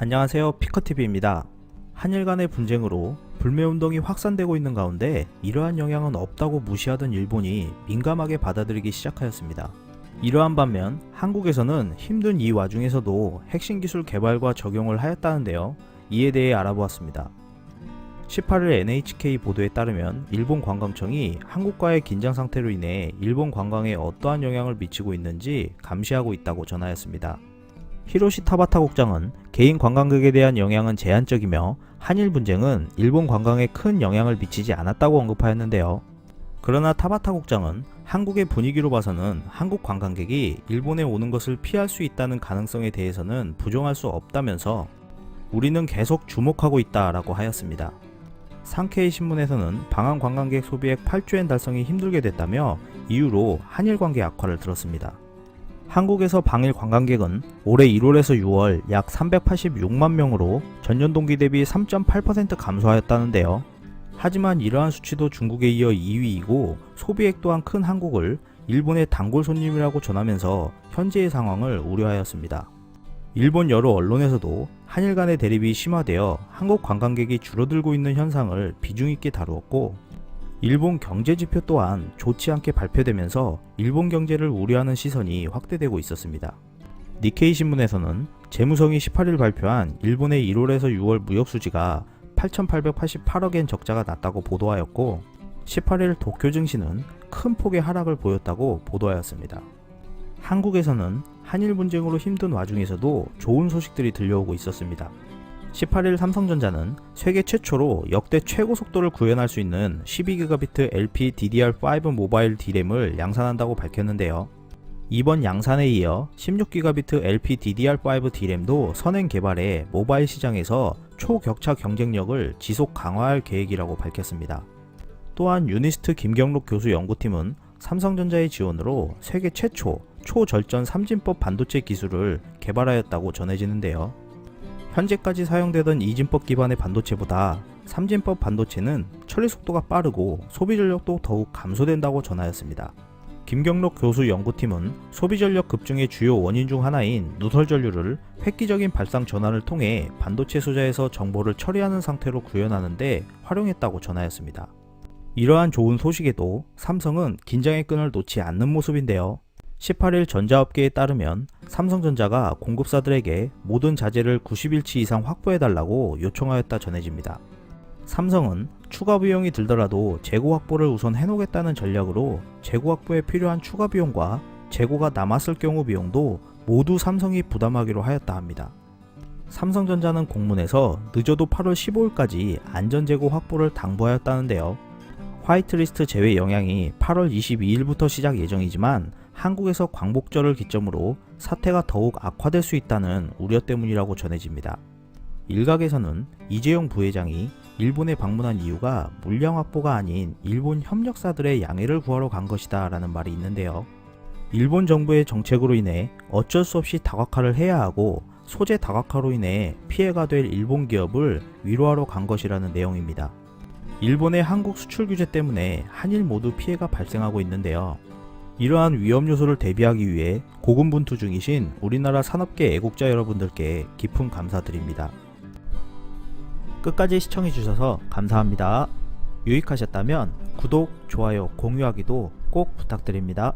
안녕하세요, 피커TV입니다. 한일 간의 분쟁으로 불매운동이 확산되고 있는 가운데 이러한 영향은 없다고 무시하던 일본이 민감하게 받아들이기 시작하였습니다. 이러한 반면 한국에서는 힘든 이 와중에서도 핵심 기술 개발과 적용을 하였다는데요. 이에 대해 알아보았습니다. 18일 NHK 보도에 따르면 일본 관광청이 한국과의 긴장 상태로 인해 일본 관광에 어떠한 영향을 미치고 있는지 감시하고 있다고 전하였습니다. 히로시 타바타 국장은 개인 관광객에 대한 영향은 제한적이며 한일 분쟁은 일본 관광에 큰 영향을 미치지 않았다고 언급하였는데요. 그러나 타바타 국장은 한국의 분위기로 봐서는 한국 관광객이 일본에 오는 것을 피할 수 있다는 가능성에 대해서는 부정할 수 없다면서 우리는 계속 주목하고 있다라고 하였습니다. 상케이 신문에서는 방한 관광객 소비액 8조엔 달성이 힘들게 됐다며 이유로 한일 관계 악화를 들었습니다. 한국에서 방일 관광객은 올해 1월에서 6월 약 386만 명으로 전년 동기 대비 3.8% 감소하였다는데요. 하지만 이러한 수치도 중국에 이어 2위이고 소비액 또한 큰 한국을 일본의 단골 손님이라고 전하면서 현재의 상황을 우려하였습니다. 일본 여러 언론에서도 한일 간의 대립이 심화되어 한국 관광객이 줄어들고 있는 현상을 비중 있게 다루었고, 일본 경제지표 또한 좋지 않게 발표되면서 일본 경제를 우려하는 시선이 확대되고 있었습니다. 니케이 신문에서는 재무성이 18일 발표한 일본의 1월에서 6월 무역수지가 8,888억엔 적자가 났다고 보도하였고, 18일 도쿄 증시는 큰 폭의 하락을 보였다고 보도하였습니다. 한국에서는 한일 분쟁으로 힘든 와중에서도 좋은 소식들이 들려오고 있었습니다. 18일 삼성전자는 세계 최초로 역대 최고 속도를 구현할 수 있는 12GB LPDDR5 모바일 D램을 양산한다고 밝혔는데요. 이번 양산에 이어 16GB LPDDR5 D램도 선행 개발해 모바일 시장에서 초격차 경쟁력을 지속 강화할 계획이라고 밝혔습니다. 또한 유니스트 김경록 교수 연구팀은 삼성전자의 지원으로 세계 최초 초절전 삼진법 반도체 기술을 개발하였다고 전해지는데요. 현재까지 사용되던 이진법 기반의 반도체보다 삼진법 반도체는 처리 속도가 빠르고 소비 전력도 더욱 감소된다고 전하였습니다. 김경록 교수 연구팀은 소비 전력 급증의 주요 원인 중 하나인 누설 전류를 획기적인 발상 전환을 통해 반도체 소자에서 정보를 처리하는 상태로 구현하는 데 활용했다고 전하였습니다. 이러한 좋은 소식에도 삼성은 긴장의 끈을 놓지 않는 모습인데요. 18일 전자업계에 따르면 삼성전자가 공급사들에게 모든 자재를 90일치 이상 확보해달라고 요청하였다 전해집니다. 삼성은 추가 비용이 들더라도 재고 확보를 우선 해놓겠다는 전략으로 재고 확보에 필요한 추가 비용과 재고가 남았을 경우 비용도 모두 삼성이 부담하기로 하였다 합니다. 삼성전자는 공문에서 늦어도 8월 15일까지 안전재고 확보를 당부하였다는데요. 화이트리스트 제외 영향이 8월 22일부터 시작 예정이지만 한국에서 광복절을 기점으로 사태가 더욱 악화될 수 있다는 우려 때문이라고 전해집니다. 일각에서는 이재용 부회장이 일본에 방문한 이유가 물량 확보가 아닌 일본 협력사들의 양해를 구하러 간 것이다 라는 말이 있는데요. 일본 정부의 정책으로 인해 어쩔 수 없이 다각화를 해야 하고 소재 다각화로 인해 피해가 될 일본 기업을 위로하러 간 것이라는 내용입니다. 일본의 한국 수출 규제 때문에 한일 모두 피해가 발생하고 있는데요. 이러한 위험 요소를 대비하기 위해 고군분투 중이신 우리나라 산업계 애국자 여러분들께 깊은 감사드립니다. 끝까지 시청해주셔서 감사합니다. 유익하셨다면 구독, 좋아요, 공유하기도 꼭 부탁드립니다.